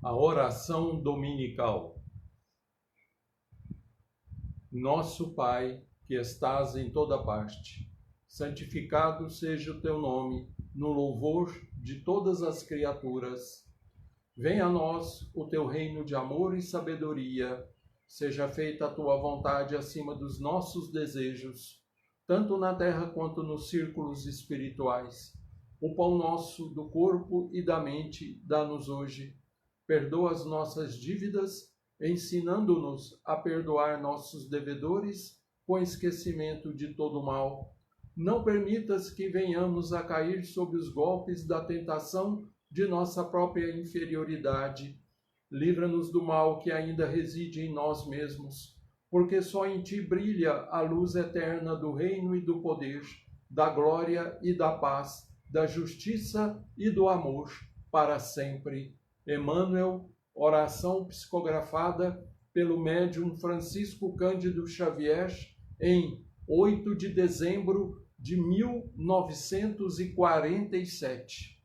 A oração dominical. Nosso Pai, que estás em toda parte, santificado seja o teu nome, no louvor de todas as criaturas. Venha a nós o teu reino de amor e sabedoria, seja feita a tua vontade acima dos nossos desejos, tanto na terra quanto nos círculos espirituais. O pão nosso do corpo e da mente dá-nos hoje. Perdoa as nossas dívidas, ensinando-nos a perdoar nossos devedores, com esquecimento de todo mal. Não permitas que venhamos a cair sob os golpes da tentação de nossa própria inferioridade. Livra-nos do mal que ainda reside em nós mesmos, porque só em ti brilha a luz eterna do reino e do poder, da glória e da paz, da justiça e do amor, para sempre. Emmanuel, oração psicografada pelo médium Francisco Cândido Xavier em 8 de dezembro de 1947.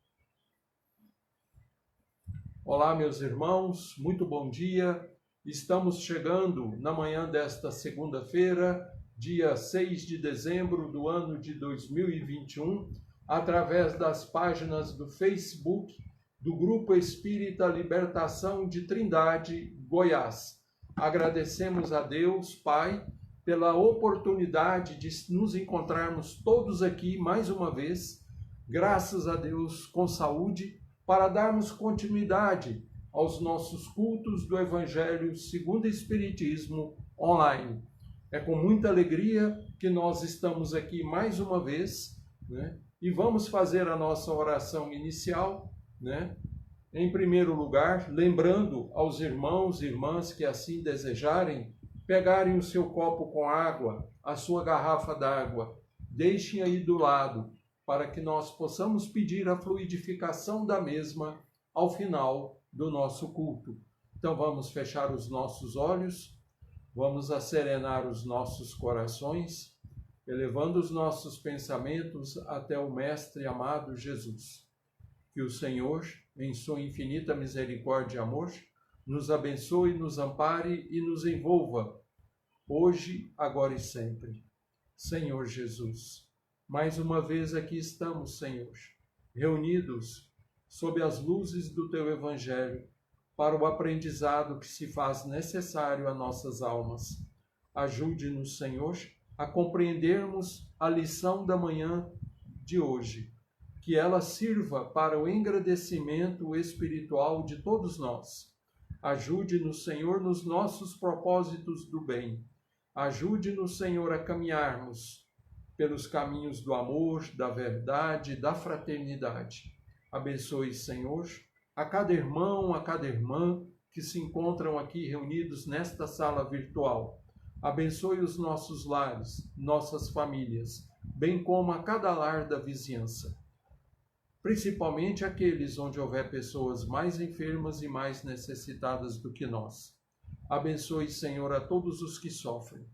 Olá, meus irmãos, muito bom dia. Estamos chegando na manhã desta segunda-feira, dia 6 de dezembro do ano de 2021, através das páginas do Facebook do Grupo Espírita Libertação de Trindade, Goiás. Agradecemos a Deus, Pai, pela oportunidade de nos encontrarmos todos aqui mais uma vez, graças a Deus, com saúde, para darmos continuidade aos nossos cultos do Evangelho segundo o Espiritismo online. É com muita alegria que nós estamos aqui mais uma vez, né? E vamos fazer a nossa oração inicial, né? Em primeiro lugar, lembrando aos irmãos e irmãs que assim desejarem, pegarem o seu copo com água, a sua garrafa d'água, deixem aí do lado, para que nós possamos pedir a fluidificação da mesma ao final do nosso culto. Então vamos fechar os nossos olhos, vamos acerenar os nossos corações, elevando os nossos pensamentos até o Mestre amado Jesus. Que o Senhor, em sua infinita misericórdia e amor, nos abençoe, nos ampare e nos envolva, hoje, agora e sempre. Senhor Jesus, mais uma vez aqui estamos, Senhor, reunidos sob as luzes do Teu Evangelho, para o aprendizado que se faz necessário a nossas almas. Ajude-nos, Senhor, a compreendermos a lição da manhã de hoje, que ela sirva para o engrandecimento espiritual de todos nós. Ajude-nos, Senhor, nos nossos propósitos do bem. Ajude-nos, Senhor, a caminharmos pelos caminhos do amor, da verdade, da fraternidade. Abençoe, Senhor, a cada irmão, a cada irmã que se encontram aqui reunidos nesta sala virtual. Abençoe os nossos lares, nossas famílias, bem como a cada lar da vizinhança. Principalmente aqueles onde houver pessoas mais enfermas e mais necessitadas do que nós. Abençoe, Senhor, a todos os que sofrem.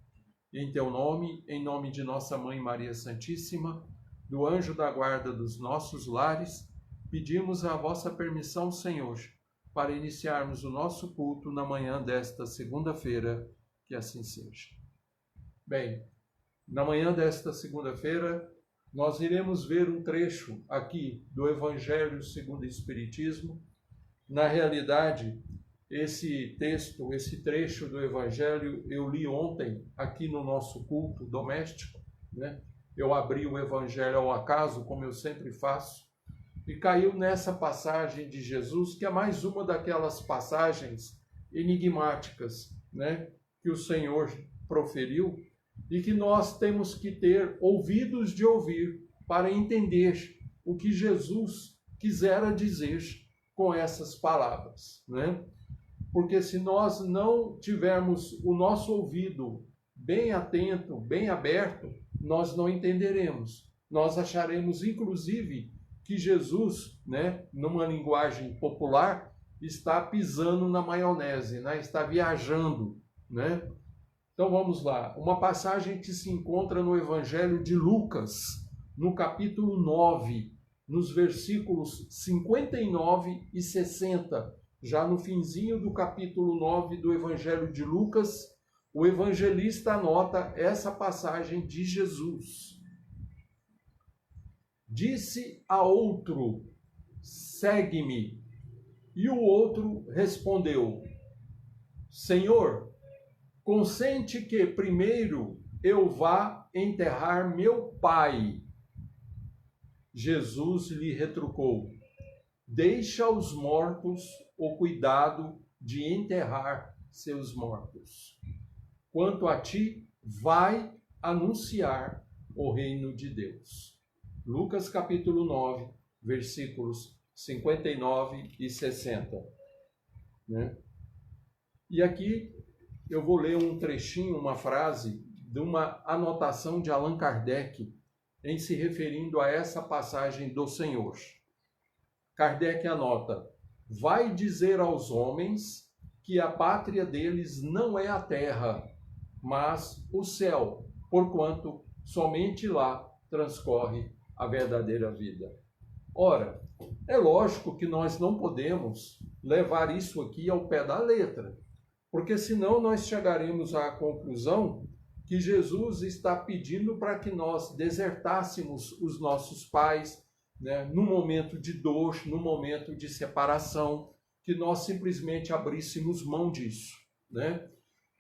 Em teu nome, em nome de nossa Mãe Maria Santíssima, do anjo da guarda dos nossos lares, pedimos a vossa permissão, Senhor, para iniciarmos o nosso culto na manhã desta segunda-feira, que assim seja. Bem, na manhã desta segunda-feira, nós iremos ver um trecho aqui do Evangelho segundo o Espiritismo. Na realidade, esse texto, esse trecho do Evangelho, eu li ontem aqui no nosso culto doméstico, né? Eu abri o Evangelho ao acaso, como eu sempre faço, e caiu nessa passagem de Jesus, que é mais uma daquelas passagens enigmáticas, né, que o Senhor proferiu, e que nós temos que ter ouvidos de ouvir para entender o que Jesus quisera dizer com essas palavras, né? Porque se nós não tivermos o nosso ouvido bem atento, bem aberto, nós não entenderemos. Nós acharemos, inclusive, que Jesus, né, numa linguagem popular, está pisando na maionese, né? Está viajando, né? Então vamos lá, uma passagem que se encontra no Evangelho de Lucas, no capítulo 9, nos versículos 59 e 60. Já no finzinho do capítulo 9 do Evangelho de Lucas, o evangelista anota essa passagem de Jesus. Disse a outro, segue-me. E o outro respondeu, Senhor, consente que primeiro eu vá enterrar meu pai. Jesus lhe retrucou, deixa aos mortos o cuidado de enterrar seus mortos. Quanto a ti, vai anunciar o reino de Deus. Lucas capítulo 9, versículos 59 e 60. Né? E aqui eu vou ler um trechinho, uma frase de uma anotação de Allan Kardec em se referindo a essa passagem do Senhor. Kardec anota, vai dizer aos homens que a pátria deles não é a terra, mas o céu, porquanto somente lá transcorre a verdadeira vida. Ora, é lógico que nós não podemos levar isso aqui ao pé da letra, porque senão nós chegaremos à conclusão que Jesus está pedindo para que nós desertássemos os nossos pais, né, no momento de dor, no momento de separação, que nós simplesmente abríssemos mão disso, né?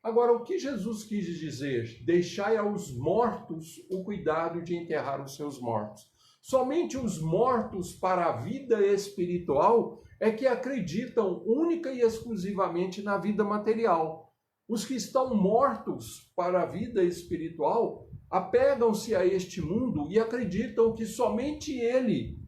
Agora, o que Jesus quis dizer? Deixai aos mortos o cuidado de enterrar os seus mortos. Somente os mortos para a vida espiritual é que acreditam única e exclusivamente na vida material. Os que estão mortos para a vida espiritual apegam-se a este mundo e acreditam que somente ele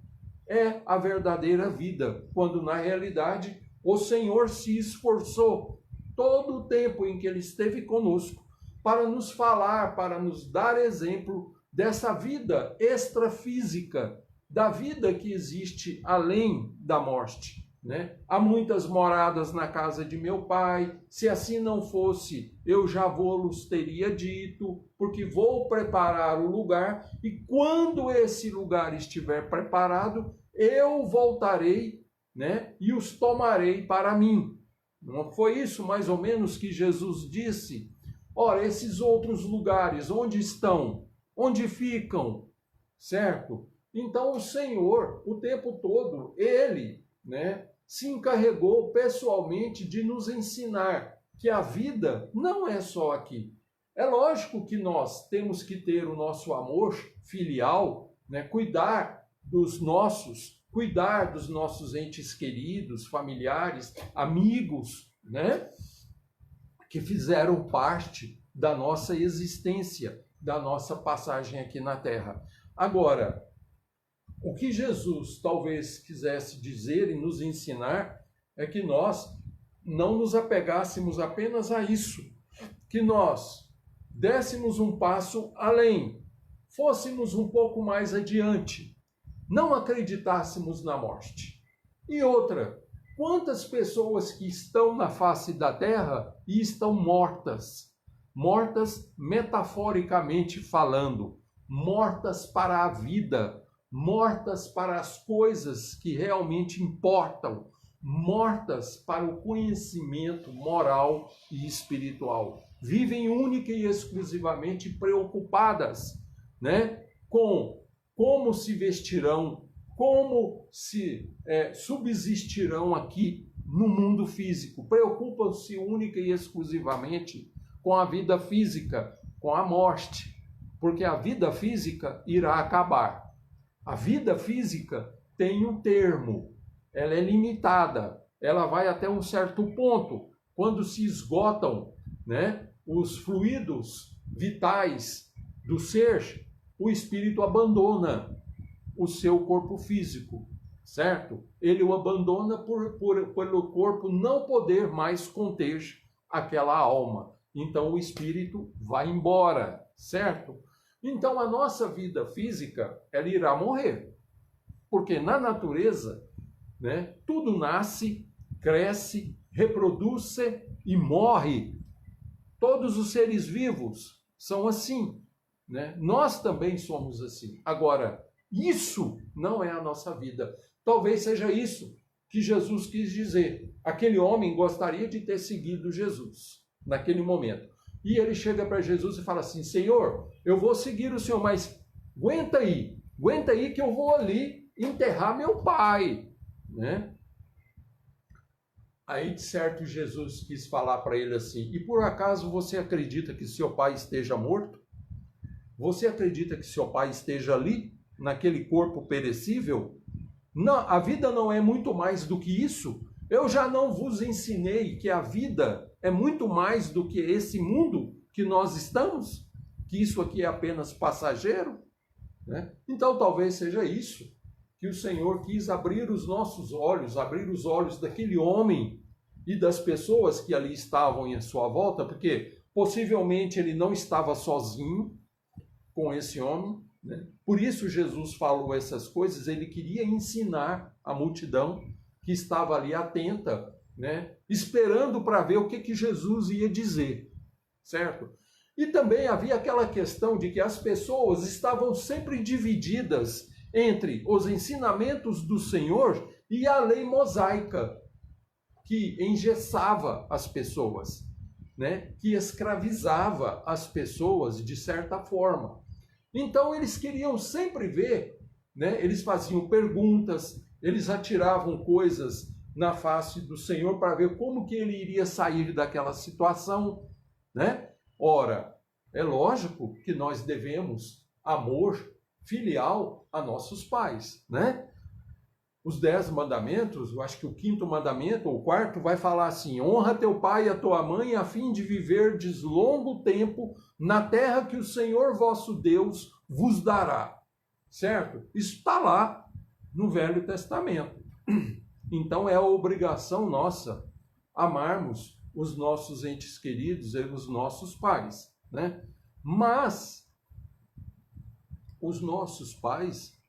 é a verdadeira vida, quando na realidade o Senhor se esforçou todo o tempo em que ele esteve conosco para nos falar, para nos dar exemplo dessa vida extrafísica, da vida que existe além da morte, né? Há muitas moradas na casa de meu pai, se assim não fosse, eu já vou-los teria dito, porque vou preparar o lugar, e quando esse lugar estiver preparado, eu voltarei, né? E os tomarei para mim. Não foi isso mais ou menos que Jesus disse? Ora, esses outros lugares, onde estão? Onde ficam? Certo? Então o Senhor, o tempo todo, ele, né, se encarregou pessoalmente de nos ensinar que a vida não é só aqui. É lógico que nós temos que ter o nosso amor filial, né, cuidar dos nossos entes queridos, familiares, amigos, né? Que fizeram parte da nossa existência, da nossa passagem aqui na Terra. Agora, o que Jesus talvez quisesse dizer e nos ensinar é que nós não nos apegássemos apenas a isso, que nós dessemos um passo além, fôssemos um pouco mais adiante, não acreditássemos na morte. E outra, quantas pessoas que estão na face da terra e estão mortas, mortas metaforicamente falando, mortas para a vida, mortas para as coisas que realmente importam, mortas para o conhecimento moral e espiritual. Vivem única e exclusivamente preocupadas, né, com como se vestirão, como se subsistirão aqui no mundo físico. Preocupam-se única e exclusivamente com a vida física, com a morte, porque a vida física irá acabar. A vida física tem um termo, ela é limitada, ela vai até um certo ponto. Quando se esgotam, né, os fluidos vitais do ser, o espírito abandona o seu corpo físico, certo? Ele o abandona pelo corpo não poder mais conter aquela alma. Então o espírito vai embora, certo? Então a nossa vida física, ela irá morrer. Porque na natureza, né, tudo nasce, cresce, reproduz-se e morre. Todos os seres vivos são assim, né? Nós também somos assim. Agora, isso não é a nossa vida. Talvez seja isso que Jesus quis dizer. Aquele homem gostaria de ter seguido Jesus naquele momento. E ele chega para Jesus e fala assim: Senhor, eu vou seguir o Senhor, mas aguenta aí que eu vou ali enterrar meu pai, né? Aí, de certo, Jesus quis falar para ele assim: e por acaso você acredita que seu pai esteja morto? Você acredita que seu pai esteja ali, naquele corpo perecível? Não, a vida não é muito mais do que isso. Eu já não vos ensinei que a vida é muito mais do que esse mundo que nós estamos? Que isso aqui é apenas passageiro? Né? Então, talvez seja isso que o Senhor quis abrir os nossos olhos, abrir os olhos daquele homem e das pessoas que ali estavam em sua volta, porque possivelmente ele não estava sozinho com esse homem, né? Por isso Jesus falou essas coisas, ele queria ensinar a multidão que estava ali atenta, né? Esperando para ver o que Jesus ia dizer, certo? E também havia aquela questão de que as pessoas estavam sempre divididas entre os ensinamentos do Senhor e a lei mosaica, que engessava as pessoas, né? Que escravizava as pessoas de certa forma. Então eles queriam sempre ver, né? Eles faziam perguntas, eles atiravam coisas na face do Senhor para ver como que ele iria sair daquela situação, né? Ora, é lógico que nós devemos amor filial a nossos pais, né? Os 10 mandamentos, eu acho que o 5º mandamento, ou o 4º, vai falar assim: honra teu pai e a tua mãe, a fim de viverdes longo tempo na terra que o Senhor vosso Deus vos dará. Certo? Isso está lá no Velho Testamento. Então é a obrigação nossa amarmos os nossos entes queridos e os nossos pais, né? Mas os nossos pais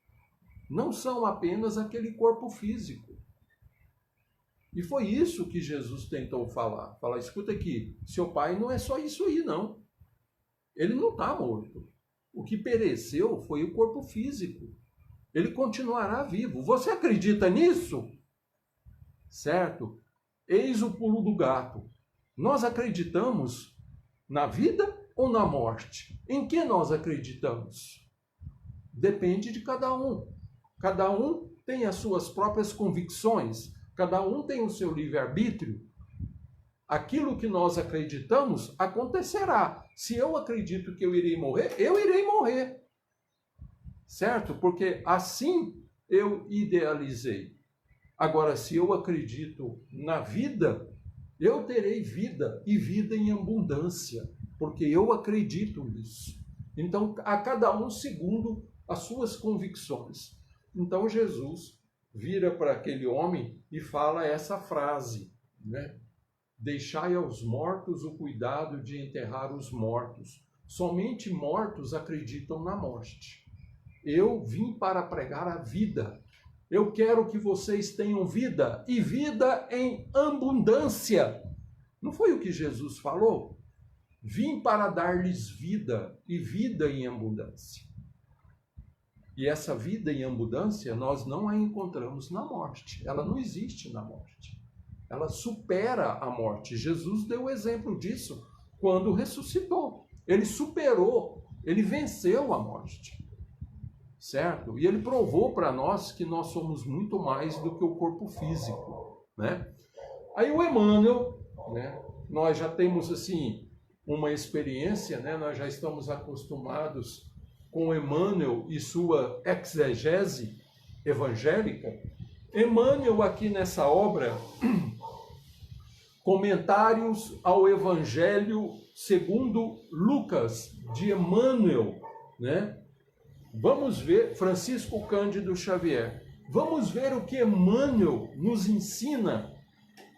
não são apenas aquele corpo físico. E foi isso que Jesus tentou falar. Falar, escuta aqui, seu pai não é só isso aí, não. Ele não está morto. O que pereceu foi o corpo físico. Ele continuará vivo. Você acredita nisso? Certo? Eis o pulo do gato. Nós acreditamos na vida ou na morte? Em que nós acreditamos? Depende de cada um. Cada um tem as suas próprias convicções, cada um tem o seu livre-arbítrio. Aquilo que nós acreditamos acontecerá. Se eu acredito que eu irei morrer, eu irei morrer. Certo? Porque assim eu idealizei. Agora, se eu acredito na vida, eu terei vida e vida em abundância, porque eu acredito nisso. Então, a cada um segundo as suas convicções. Então, Jesus vira para aquele homem e fala essa frase, né? Deixai aos mortos o cuidado de enterrar os mortos. Somente mortos acreditam na morte. Eu vim para pregar a vida. Eu quero que vocês tenham vida e vida em abundância. Não foi o que Jesus falou? Vim para dar-lhes vida e vida em abundância. E essa vida em abundância nós não a encontramos na morte. Ela não existe na morte. Ela supera a morte. Jesus deu o exemplo disso quando ressuscitou. Ele superou, ele venceu a morte. Certo? E ele provou para nós que nós somos muito mais do que o corpo físico, né? Aí o Emmanuel, né? Nós já temos assim uma experiência, né? Nós já estamos acostumados com Emmanuel e sua exegese evangélica. Emmanuel aqui nessa obra, Comentários ao Evangelho segundo Lucas, de Emmanuel, né? Vamos ver, Francisco Cândido Xavier, vamos ver o que Emmanuel nos ensina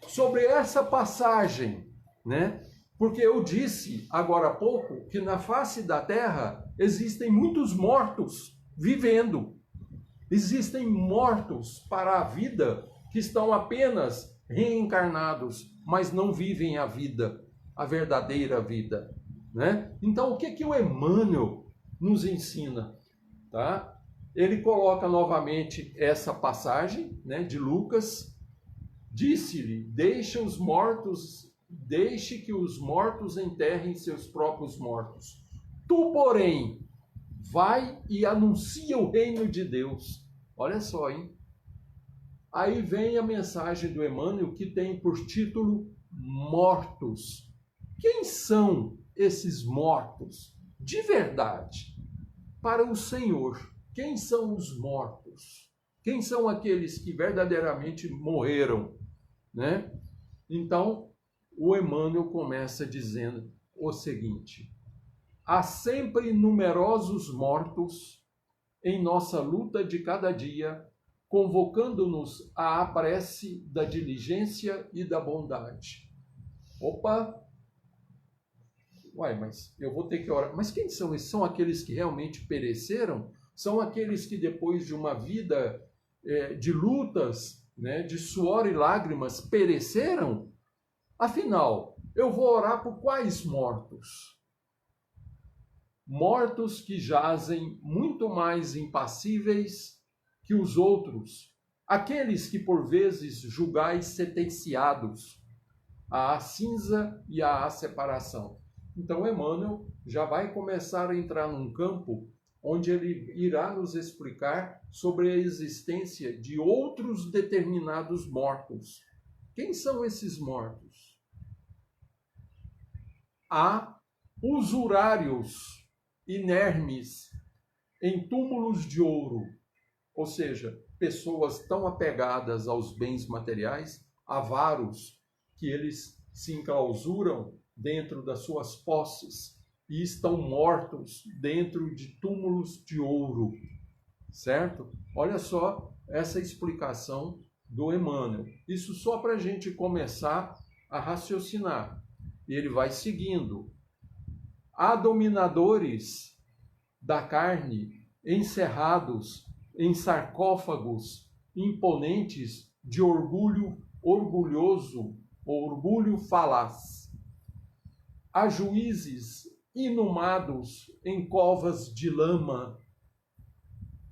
sobre essa passagem, né? Porque eu disse agora há pouco que na face da Terra existem muitos mortos vivendo. Existem mortos para a vida que estão apenas reencarnados, mas não vivem a vida, a verdadeira vida, né? Então, o que o Emmanuel nos ensina? Tá? Ele coloca novamente essa passagem, né, de Lucas. Disse-lhe, deixe que os mortos enterrem seus próprios mortos. Tu, porém, vai e anuncia o reino de Deus. Olha só, hein? Aí vem a mensagem do Emmanuel que tem por título Mortos. Quem são esses mortos de verdade? Para o Senhor, quem são os mortos? Quem são aqueles que verdadeiramente morreram, né? Então, o Emmanuel começa dizendo o seguinte: há sempre numerosos mortos em nossa luta de cada dia, convocando-nos à prece da diligência e da bondade. Opa! Uai, mas eu vou ter que orar. Mas quem são esses? São aqueles que realmente pereceram? São aqueles que depois de uma vida de lutas, né, de suor e lágrimas, pereceram? Afinal, eu vou orar por quais mortos? Mortos que jazem muito mais impassíveis que os outros, aqueles que por vezes julgais sentenciados à cinza e à separação. Então, Emmanuel já vai começar a entrar num campo onde ele irá nos explicar sobre a existência de outros determinados mortos. Quem são esses mortos? Há usurários inermes em túmulos de ouro, ou seja, pessoas tão apegadas aos bens materiais, avaros, que eles se enclausuram dentro das suas posses e estão mortos dentro de túmulos de ouro, certo? Olha só essa explicação do Emmanuel. Isso só para a gente começar a raciocinar. E ele vai seguindo. Há dominadores da carne encerrados em sarcófagos imponentes de orgulho orgulhoso, orgulho falaz. Há juízes inumados em covas de lama.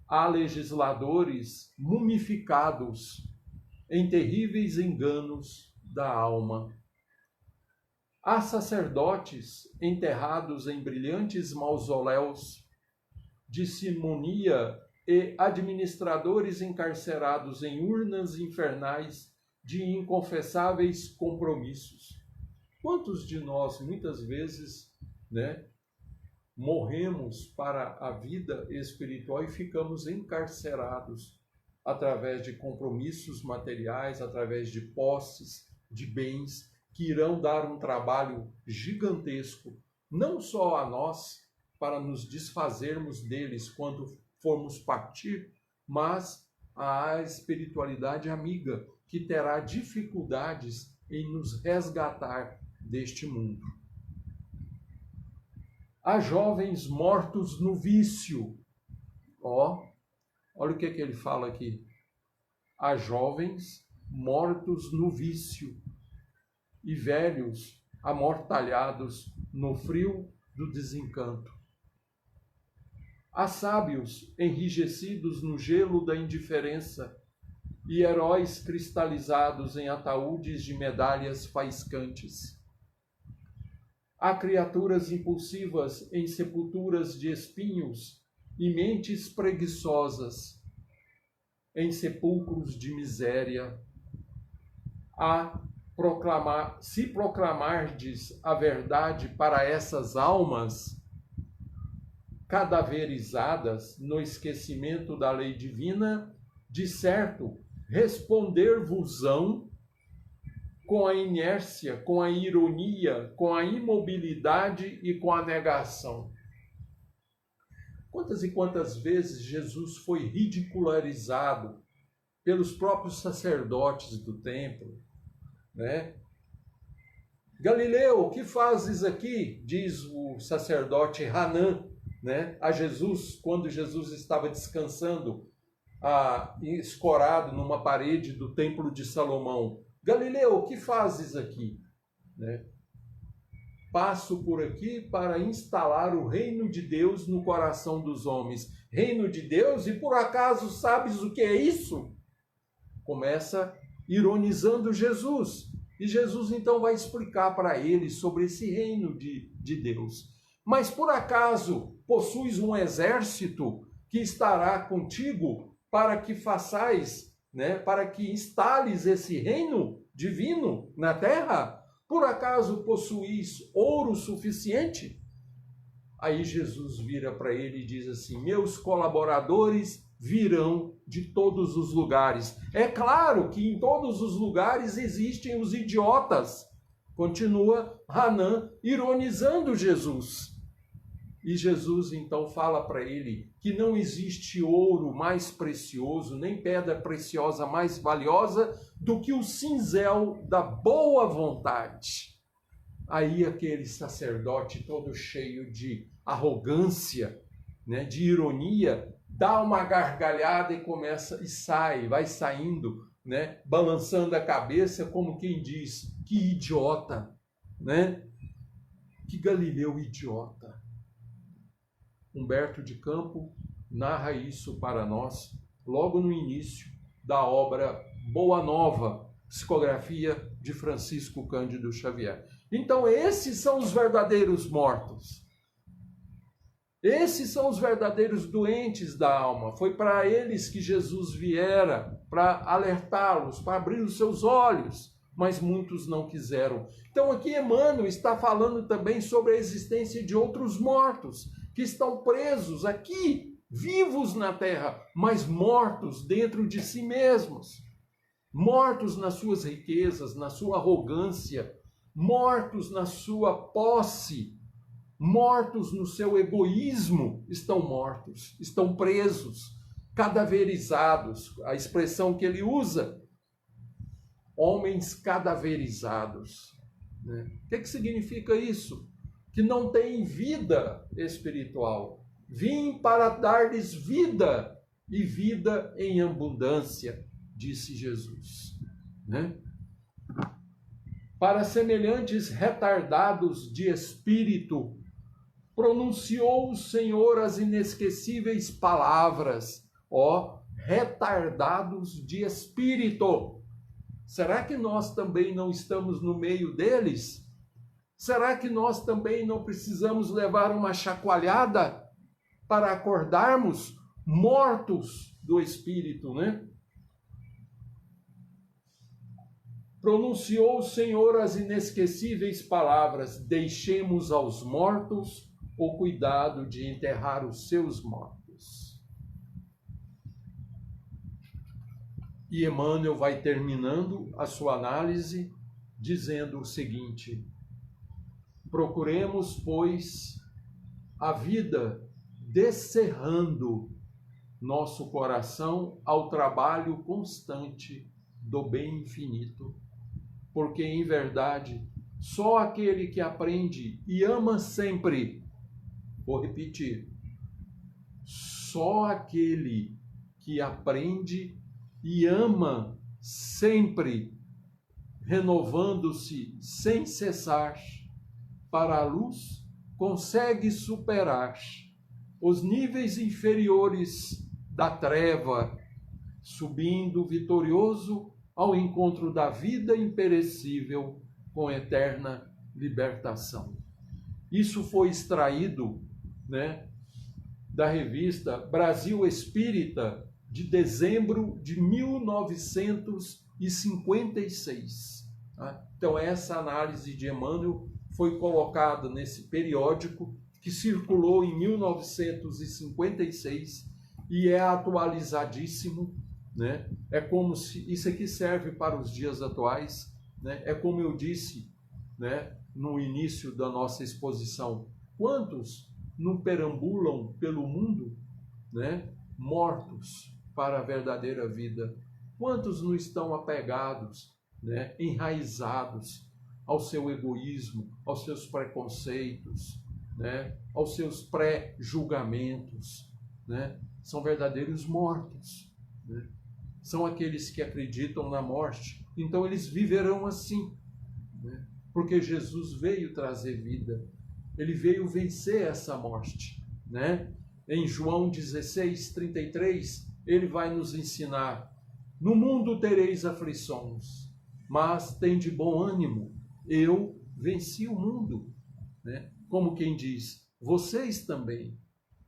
Há legisladores mumificados em terríveis enganos da alma. Há sacerdotes enterrados em brilhantes mausoléus de simonia e administradores encarcerados em urnas infernais de inconfessáveis compromissos. Quantos de nós, muitas vezes, né, morremos para a vida espiritual e ficamos encarcerados através de compromissos materiais, através de posses, de bens, que irão dar um trabalho gigantesco, não só a nós, para nos desfazermos deles quando formos partir, mas à espiritualidade amiga, que terá dificuldades em nos resgatar deste mundo. Há jovens mortos no vício. Olha o que ele fala aqui. Há jovens mortos no vício e velhos amortalhados no frio do desencanto. Há sábios enrijecidos no gelo da indiferença e heróis cristalizados em ataúdes de medalhas faiscantes. Há criaturas impulsivas em sepulturas de espinhos e mentes preguiçosas em sepulcros de miséria. Se proclamardes a verdade para essas almas cadaverizadas no esquecimento da lei divina, de certo responder-vos-ão com a inércia, com a ironia, com a imobilidade e com a negação. Quantas e quantas vezes Jesus foi ridicularizado pelos próprios sacerdotes do templo, né? Galileu, o que fazes aqui? Diz o sacerdote Hanã, né, a Jesus, quando Jesus estava descansando, escorado numa parede do templo de Salomão. Galileu, o que fazes aqui? Né? Passo por aqui para instalar o reino de Deus no coração dos homens. Reino de Deus? E por acaso sabes o que é isso? Começa ironizando Jesus. E Jesus então vai explicar para ele sobre esse reino de Deus. Mas por acaso possuis um exército que estará contigo para que façais, né, para que instales esse reino divino na terra? Por acaso possuís ouro suficiente? Aí Jesus vira para ele e diz assim: meus colaboradores virão de todos os lugares. É claro que em todos os lugares existem os idiotas. Continua Hanã ironizando Jesus. E Jesus então fala para ele que não existe ouro mais precioso, nem pedra preciosa mais valiosa do que o cinzel da boa vontade. Aí aquele sacerdote todo cheio de arrogância, né, de ironia, dá uma gargalhada e vai saindo, né, balançando a cabeça como quem diz: que idiota, né? Que Galileu idiota. Humberto de Campos narra isso para nós logo no início da obra Boa Nova, psicografia de Francisco Cândido Xavier. Então esses são os verdadeiros mortos. Esses são os verdadeiros doentes da alma. Foi para eles que Jesus viera, para alertá-los, para abrir os seus olhos, mas muitos não quiseram. Então aqui Emmanuel está falando também sobre a existência de outros mortos, que estão presos aqui, vivos na terra, mas mortos dentro de si mesmos, mortos nas suas riquezas, na sua arrogância, mortos na sua posse, mortos no seu egoísmo, estão mortos, estão presos, cadaverizados, a expressão que ele usa, homens cadaverizados. Né? O que significa isso? Que não têm vida espiritual. Vim para dar-lhes vida, e vida em abundância, disse Jesus. Né? Para semelhantes retardados de espírito, pronunciou o Senhor as inesquecíveis palavras, retardados de espírito. Será que nós também não estamos no meio deles? Será que nós também não precisamos levar uma chacoalhada para acordarmos mortos do espírito, né? Pronunciou o Senhor as inesquecíveis palavras: deixemos aos mortos o cuidado de enterrar os seus mortos. E Emmanuel vai terminando a sua análise dizendo o seguinte: procuremos, pois, a vida descerrando nosso coração ao trabalho constante do bem infinito, porque, em verdade, só aquele que aprende e ama sempre, vou repetir, só aquele que aprende e ama sempre, renovando-se sem cessar para a luz, consegue superar os níveis inferiores da treva, subindo vitorioso ao encontro da vida imperecível com eterna libertação. Isso foi extraído, da revista Brasil Espírita, de dezembro de 1956. Tá? Então, essa análise de Emmanuel foi colocada nesse periódico que circulou em 1956 e é atualizadíssimo, né? É como se isso aqui serve para os dias atuais, né? É como eu disse, né, no início da nossa exposição: quantos não perambulam pelo mundo, né, mortos para a verdadeira vida? Quantos não estão apegados, né, enraizados ao seu egoísmo, aos seus preconceitos, né, aos seus pré-julgamentos, né? São verdadeiros mortos, né? São aqueles que acreditam na morte, então eles viverão assim, né? Porque Jesus veio trazer vida, ele veio vencer essa morte, né? Em João 16:33, ele vai nos ensinar: no mundo tereis aflições, mas tende bom ânimo, eu venci o mundo, né? Como quem diz, vocês também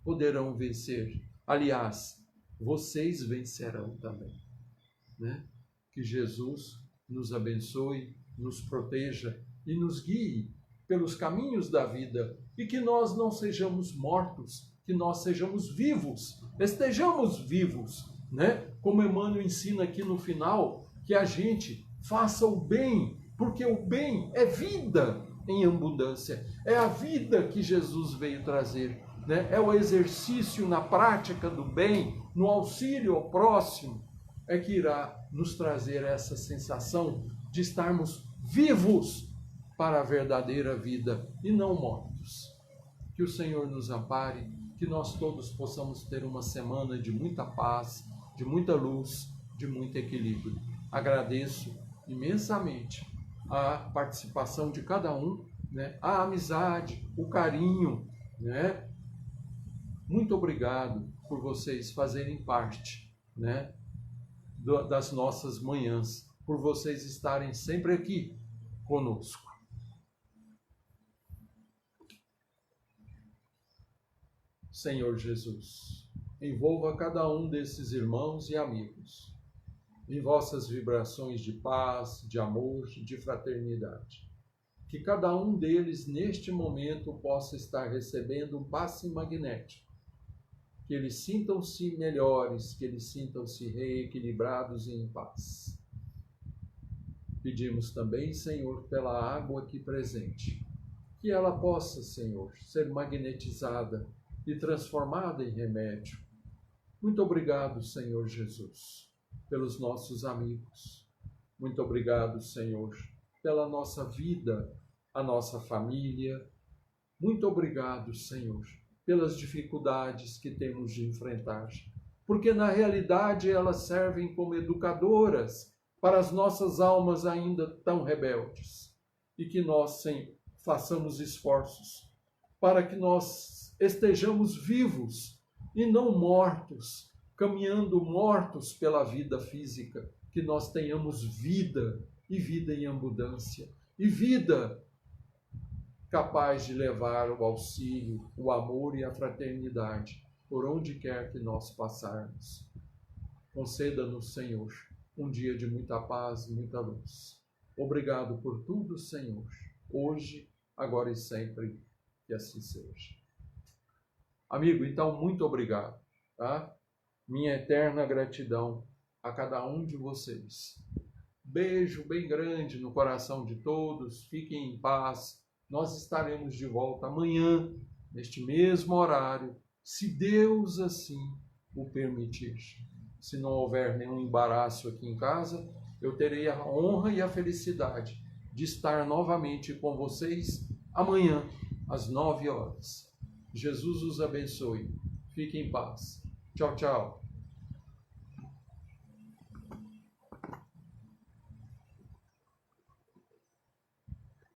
poderão vencer. Aliás, vocês vencerão também, né? Que Jesus nos abençoe, nos proteja e nos guie pelos caminhos da vida, e que nós não sejamos mortos, que nós sejamos vivos, estejamos vivos, né? Como Emmanuel ensina aqui no final, que a gente faça o bem, porque o bem é vida em abundância, é a vida que Jesus veio trazer, né? É o exercício na prática do bem, no auxílio ao próximo, é que irá nos trazer essa sensação de estarmos vivos para a verdadeira vida e não mortos. Que o Senhor nos ampare, que nós todos possamos ter uma semana de muita paz, de muita luz, de muito equilíbrio. Agradeço imensamente a participação de cada um, né? A amizade, o carinho, né? Muito obrigado por vocês fazerem parte, né, das nossas manhãs, por vocês estarem sempre aqui conosco. Senhor Jesus, envolva cada um desses irmãos e amigos em vossas vibrações de paz, de amor, de fraternidade. Que cada um deles, neste momento, possa estar recebendo um passe magnético. Que eles sintam-se melhores, que eles sintam-se reequilibrados e em paz. Pedimos também, Senhor, pela água aqui presente, que ela possa, Senhor, ser magnetizada e transformada em remédio. Muito obrigado, Senhor Jesus, pelos nossos amigos. Muito obrigado, Senhor, pela nossa vida, a nossa família. Muito obrigado, Senhor, pelas dificuldades que temos de enfrentar, porque na realidade elas servem como educadoras para as nossas almas ainda tão rebeldes, e que nós façamos esforços para que nós estejamos vivos e não mortos, caminhando mortos pela vida física, que nós tenhamos vida, e vida em abundância, e vida capaz de levar o auxílio, o amor e a fraternidade por onde quer que nós passarmos. Conceda-nos, Senhor, um dia de muita paz e muita luz. Obrigado por tudo, Senhor, hoje, agora e sempre, que assim seja. Amigo, então, muito obrigado, tá? Minha eterna gratidão a cada um de vocês. beijo bem grande no coração de todos. Fiquem em paz. Nós estaremos de volta amanhã, neste mesmo horário, se Deus assim o permitir. Se não houver nenhum embaraço aqui em casa, eu terei a honra e a felicidade de estar novamente com vocês amanhã, às 9 horas. Jesus os abençoe. Fiquem em paz. Tchau, tchau.